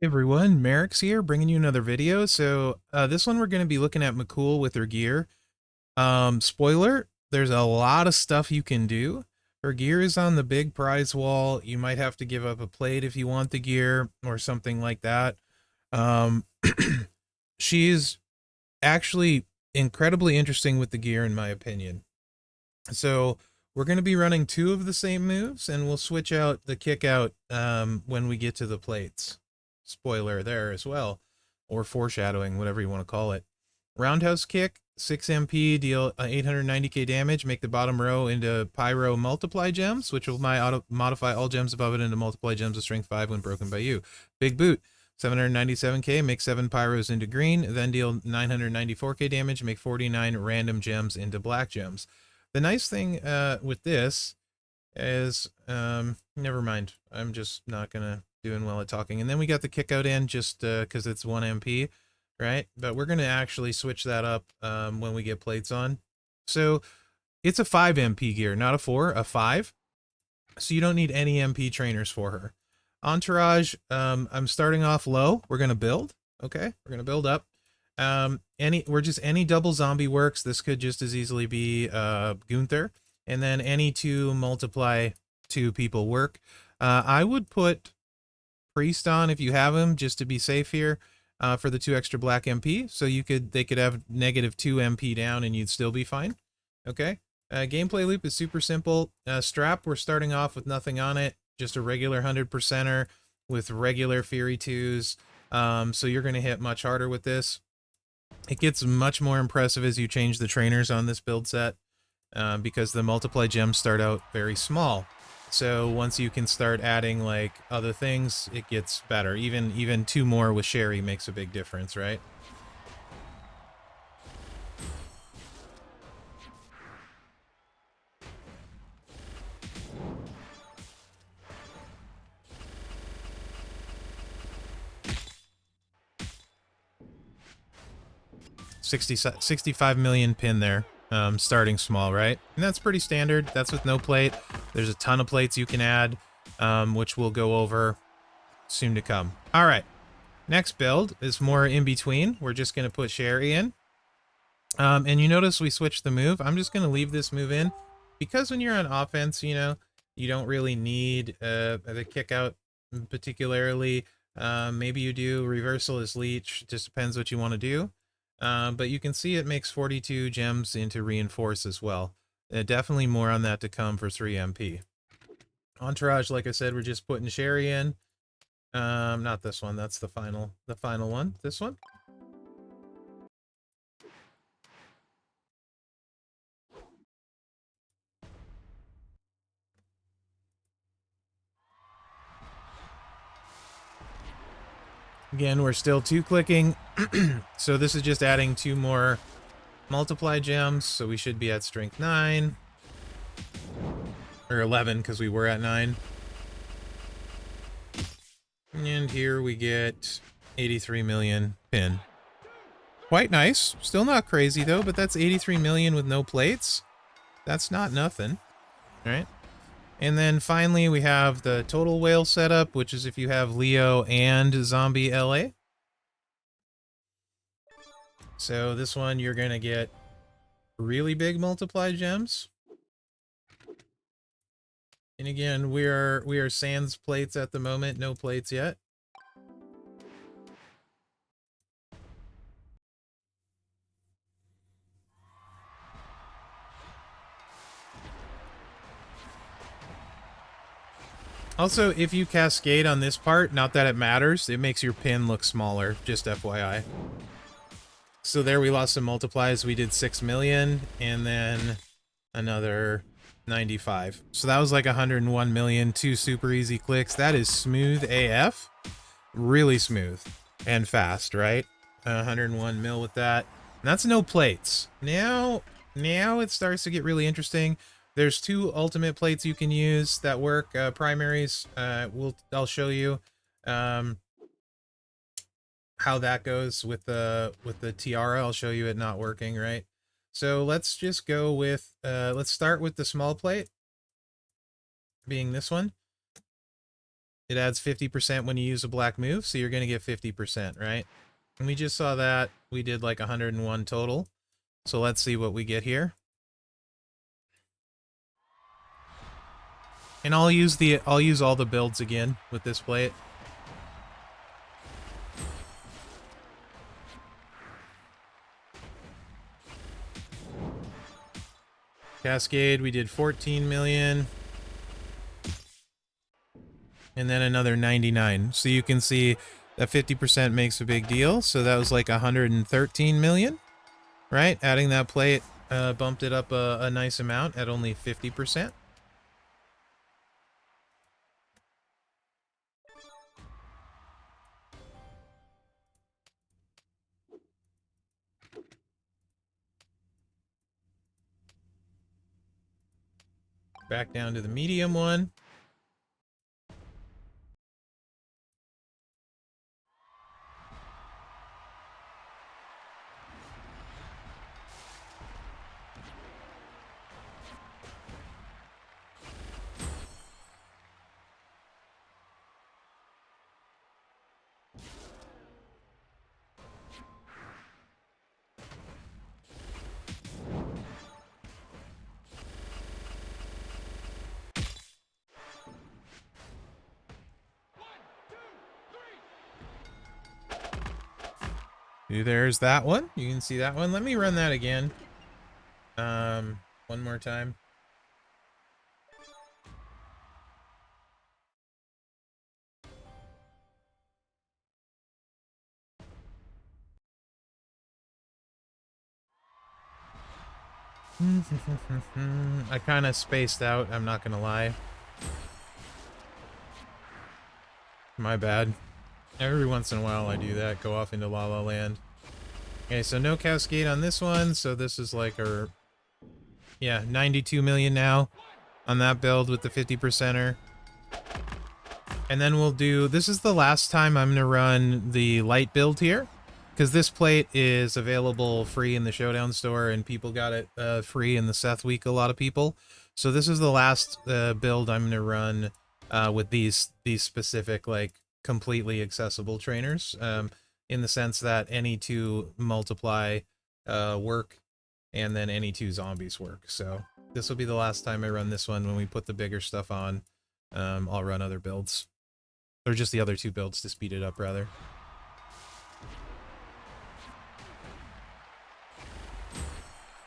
Hey everyone, Mherex here, bringing you another video. This one we're going to be looking at McCool with her gear. Spoiler, there's a lot of stuff you can do. Her gear is on the big prize wall. You might have to give up a plate if you want the gear or something like that. Um, she's actually incredibly interesting with the gear in my opinion. So we're going to be running two of the same moves, and we'll switch out the kick out when we get to the plates. Spoiler there as well, or foreshadowing, whatever you want to call it. Roundhouse kick, 6 MP, deal 890k damage, make the bottom row into pyro multiply gems, which will modify all gems above it into multiply gems of strength 5 when broken by you. Big boot, 797k, make 7 pyros into green, then deal 994k damage, make 49 random gems into black gems. The nice thing with this is, never mind. I'm just not gonna doing well at talking. And then we got the kick out in just because it's 1 MP, right? But we're gonna actually switch that up when we get plates on. So it's a 5 MP gear, not a 4, a 5. So you don't need any MP trainers for her. Entourage, I'm starting off low. We're gonna build. Okay, we're gonna build up. Any double zombie works. This could just as easily be Gunther, and then any 2 multiply 2 people work. I would put priest on if you have him, just to be safe here, for the 2 extra black MP. So they could have -2 MP down and you'd still be fine. Okay. Gameplay loop is super simple. Strap, we're starting off with nothing on it, just a regular 100%er with regular Fury 2s. So you're going to hit much harder with this. It gets much more impressive as you change the trainers on this build set, because the multiply gems start out very small. So once you can start adding like other things, it gets better. Even 2 more with Sherry makes a big difference, right? $65 million pin there, starting small, right? And that's pretty standard. That's with no plate. There's a ton of plates you can add, which we'll go over soon to come. All right, next build is more in between. We're just going to put Sherry in. And you notice we switched the move. I'm just going to leave this move in because when you're on offense, you know, you don't really need the kick out particularly. Maybe you do. Reversal is leech. Just depends what you want to do. But you can see it makes 42 gems into reinforce as well. Definitely more on that to come for 3 MP. Entourage, like I said, we're just putting Sherry in. Not this one. That's the final one. This one. Again, we're still 2-clicking. So this is just adding 2 more multiply gems. So we should be at strength 9. Or 11, because we were at 9. And here we get 83 million pin. Quite nice. Still not crazy, though, but that's 83 million with no plates. That's not nothing. All right. And then finally, we have the total whale setup, which is if you have Leo and Zombie LA. So this one, you're going to get really big multiply gems. And again, we are sans plates at the moment, no plates yet. Also, if you cascade on this part, not that it matters, it makes your pin look smaller, just FYI. So there we lost some multiplies. We did 6 million and then another 95. So that was like 101 million, 2 super easy clicks. That is smooth AF. Really smooth and fast, right? 101 mil with that. And that's no plates. Now it starts to get really interesting. There's 2 ultimate plates you can use that work. Primaries, I'll show you how that goes with the tiara. I'll show you it not working, right? So let's just go with let's start with the small plate, being this one. It adds 50% when you use a black move, so you're going to get 50%, right? And we just saw that. We did like 101 total. So let's see what we get here. And I'll use all the builds again with this plate. Cascade, we did 14 million. And then another 99. So you can see that 50% makes a big deal. So that was like 113 million, right? Adding that plate bumped it up a nice amount at only 50%. Back down to the medium one. There's that one. You can see that one. Let me run that again. One more time. I kind of spaced out, I'm not gonna lie. My bad. Every once in a while I do that, go off into La La Land. Okay, so no cascade on this one, so this is like our... Yeah, 92 million now on that build with the 50%er. And then we'll do... This is the last time I'm gonna run the light build here, because this plate is available free in the Showdown store, and people got it free in the Seth week, a lot of people. So this is the last build I'm gonna run with these specific, like, completely accessible trainers, in the sense that any two multiply work, and then any two zombies work. So this will be the last time I run this one. When we put the bigger stuff on, I'll run other builds. Or just the other two builds to speed it up, rather.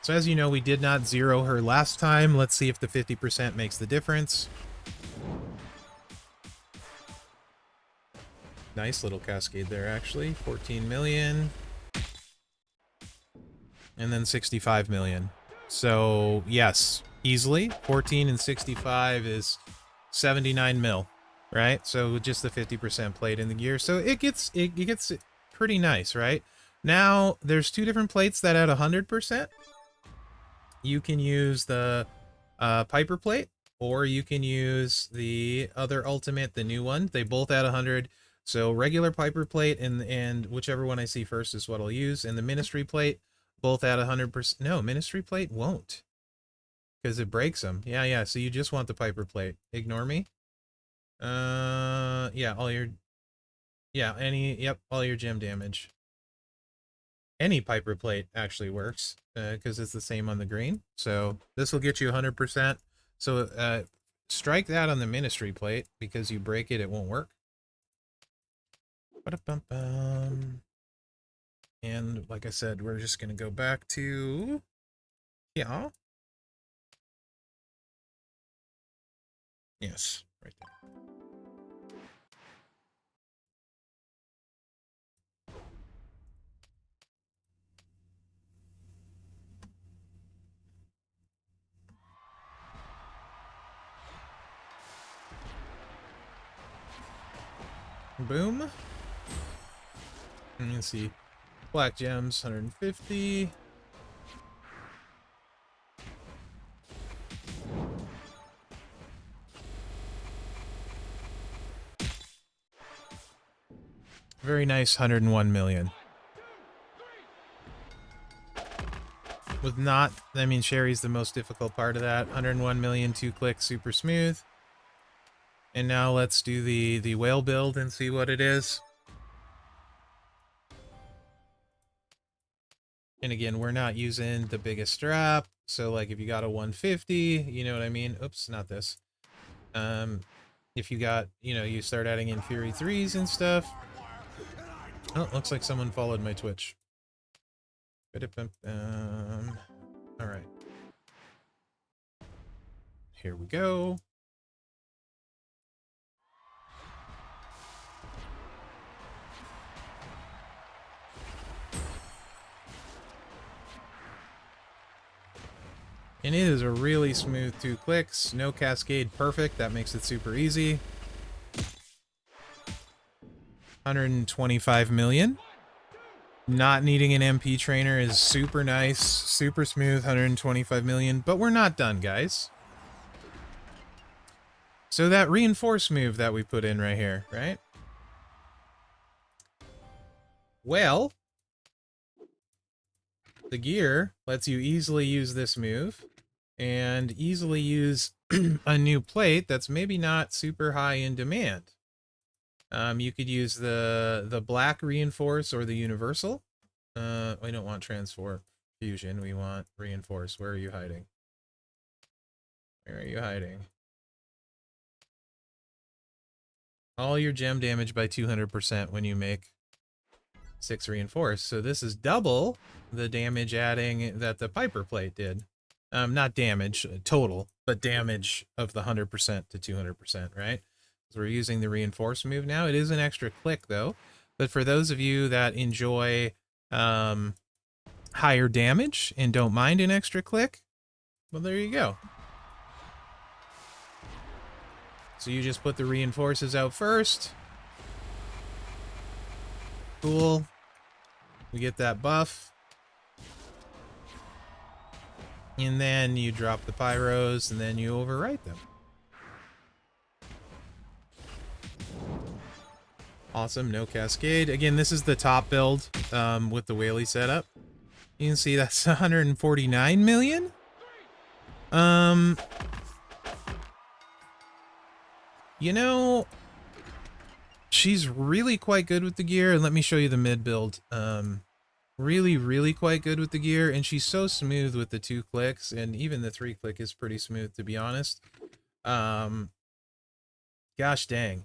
So as you know, we did not zero her last time. Let's see if the 50% makes the difference. Nice little cascade there, actually. 14 million. And then 65 million. So, yes, easily. 14 and 65 is 79 mil, right? So just the 50% plate in the gear. So it gets pretty nice, right? Now, there's two different plates that add 100%. You can use the Piper plate, or you can use the other ultimate, the new one. They both add 100. So regular Piper plate and whichever one I see first is what I'll use. And the Ministry plate both add 100%. No, Ministry plate won't, because it breaks them. Yeah. So you just want the Piper plate. Ignore me. Yeah, all your gem damage. Any Piper plate actually works, because it's the same on the green. So this will get you 100%. So strike that on the Ministry plate, because you break it, it won't work. Ba-da-bum-bum. And like I said, we're just going to go back to... Yeah. Yes, right there. Boom. And you can see black gems, 150. Very nice, 101 million. With not, I mean, Sherry's the most difficult part of that. 101 million, 2 clicks, super smooth. And now let's do the whale build and see what it is. And again, we're not using the biggest strap. So like if you got a 150, you know what I mean? Oops, not this. If you got, you know, you start adding in Fury 3s and stuff. Oh, looks like someone followed my Twitch. All right. Here we go. And it is a really smooth 2 clicks. No cascade, perfect. That makes it super easy. 125 million. Not needing an MP trainer is super nice. Super smooth, 125 million. But we're not done, guys. So that reinforce move that we put in right here, right? Well, the gear lets you easily use this move and easily use a new plate that's maybe not super high in demand. You could use the black reinforce or the universal. We don't want transform fusion. We want reinforce. Where are you hiding? Where are you hiding? All your gem damage by 200% when you make 6 reinforce. So this is double the damage adding that the Piper plate did. Not damage total, but damage of the 100% to 200%, right? So we're using the reinforce move now. It is an extra click though, but for those of you that enjoy higher damage and don't mind an extra click, well, there you go. So you just put the reinforces out first. Cool. We get that buff. And then you drop the pyros, and then you overwrite them. Awesome, no cascade. Again, this is the top build with the whaley setup. You can see that's 149 million. You know, she's really quite good with the gear, and let me show you the mid build. Really quite good with the gear, and she's so smooth with the 2 clicks, and even the 3 click is pretty smooth, to be honest. Gosh dang,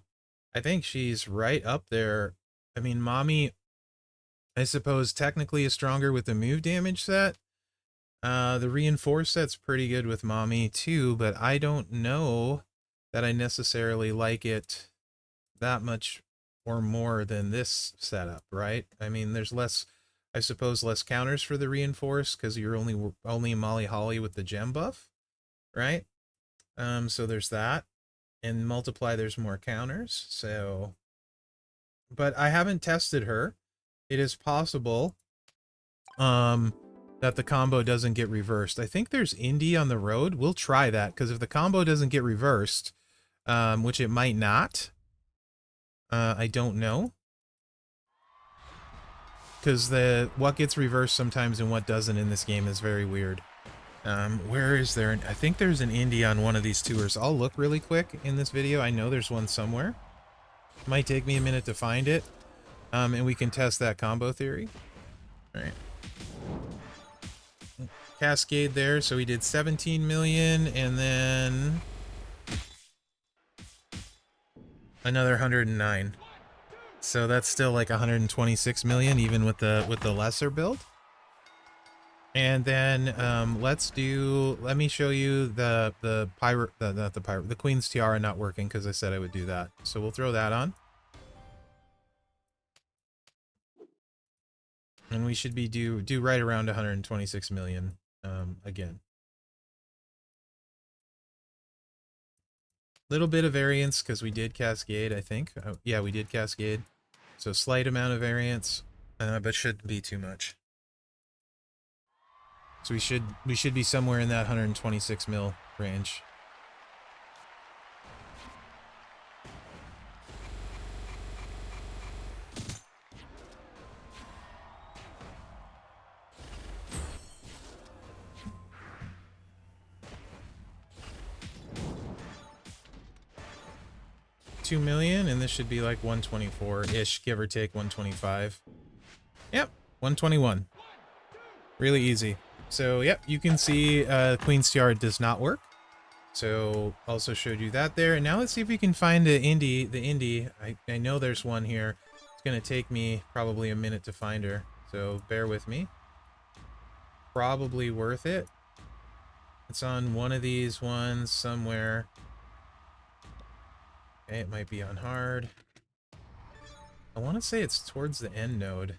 I think she's right up there. I mean, Mommy, I suppose technically is stronger with the move damage set. The reinforce set's pretty good with Mommy too, but I don't know that I necessarily like it that much or more than this setup, right? I mean, there's less, I suppose, less counters for the reinforce because you're only Molly Holly with the gem buff, right? So there's that, and multiply there's more counters. So, but I haven't tested her. It is possible that the combo doesn't get reversed. I think there's Indy on the road. We'll try that because if the combo doesn't get reversed, which it might not, I don't know. Because what gets reversed sometimes and what doesn't in this game is very weird. Where is there? I think there's an Indy on one of these tours. I'll look really quick in this video. I know there's one somewhere. Might take me a minute to find it. And we can test that combo theory. All right. Cascade there. So we did 17 million and then another 109. So that's still like 126 million even with the lesser build. And then let me show you the Queen's Tiara not working because I said I would do that. So we'll throw that on. And we should be due right around 126 million again. Little bit of variance because we did cascade, I think. Yeah, we did cascade. So slight amount of variance, but shouldn't be too much. So we should be somewhere in that 126 mil range. 2 million, and this should be like 124-ish, give or take 125. Yep, 121. Really easy. So, yep, you can see Queen's Tiara does not work. So, also showed you that there. And now let's see if we can find the indie. I know there's one here. It's going to take me probably a minute to find her. So, bear with me. Probably worth it. It's on one of these ones somewhere. Okay, it might be on hard. I want to say it's towards the end node.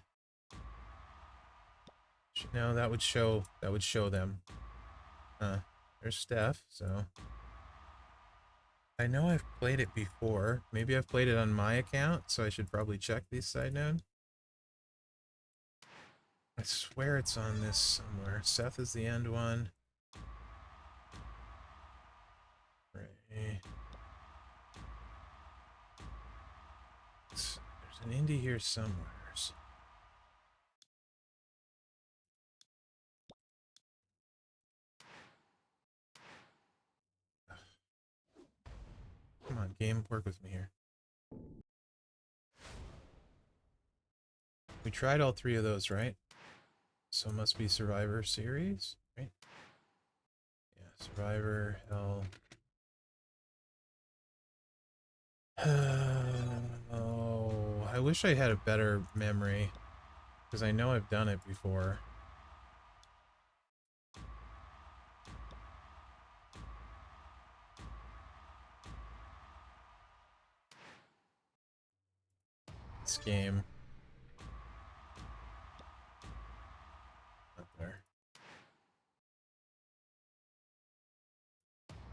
No, that would show them. There's Steph, so I know I've played it before. Maybe I've played it on my account, so I should probably check these side node. I swear it's on this somewhere. Seth is the end one. Right. There's an indie here somewhere. Come on, game, work with me here. We tried all three of those, right? So it must be Survivor Series, right? Yeah, Survivor, Hell. Oh, I wish I had a better memory, because I know I've done it before. This game. Not there.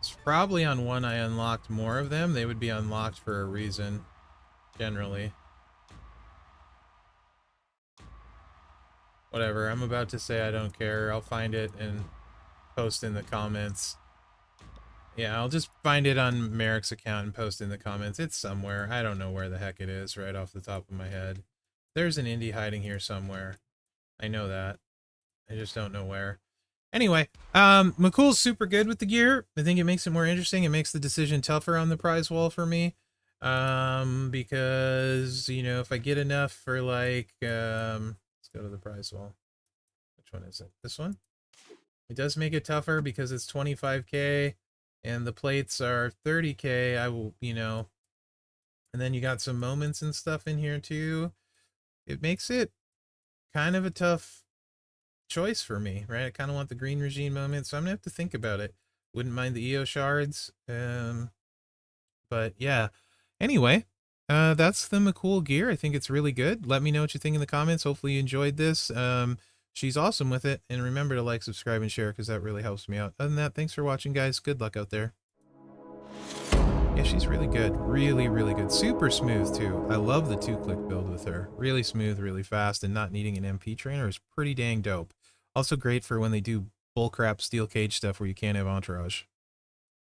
It's probably on one I unlocked more of them. They would be unlocked for a reason, generally. Whatever, I'm about to say I don't care. I'll find it and post in the comments. Yeah, I'll just find it on Mherex account and post in the comments. It's somewhere. I don't know where the heck it is right off the top of my head. There's an indie hiding here somewhere. I know that. I just don't know where. Anyway, McCool's super good with the gear. I think it makes it more interesting. It makes the decision tougher on the prize wall for me. Because, you know, if I get enough for like, let's go to the prize wall. Which one is it? This one? It does make it tougher because it's 25k and the plates are 30k. I will, you know, and then you got some moments and stuff in here too. It makes it kind of a tough choice for me, right? I kind of want the green regime moment, so I'm gonna have to think about it. Wouldn't mind the EO shards, but yeah. Anyway, that's the McCool gear. I think it's really good. Let me know what you think in the comments. Hopefully you enjoyed this. She's awesome with it, and remember to like, subscribe, and share because that really helps me out. Other than that, thanks for watching, guys. Good luck out there. Yeah, she's really good. Really, really good. Super smooth, too. I love the 2-click build with her. Really smooth, really fast, and not needing an MP trainer is pretty dang dope. Also great for when they do bullcrap steel cage stuff where you can't have entourage.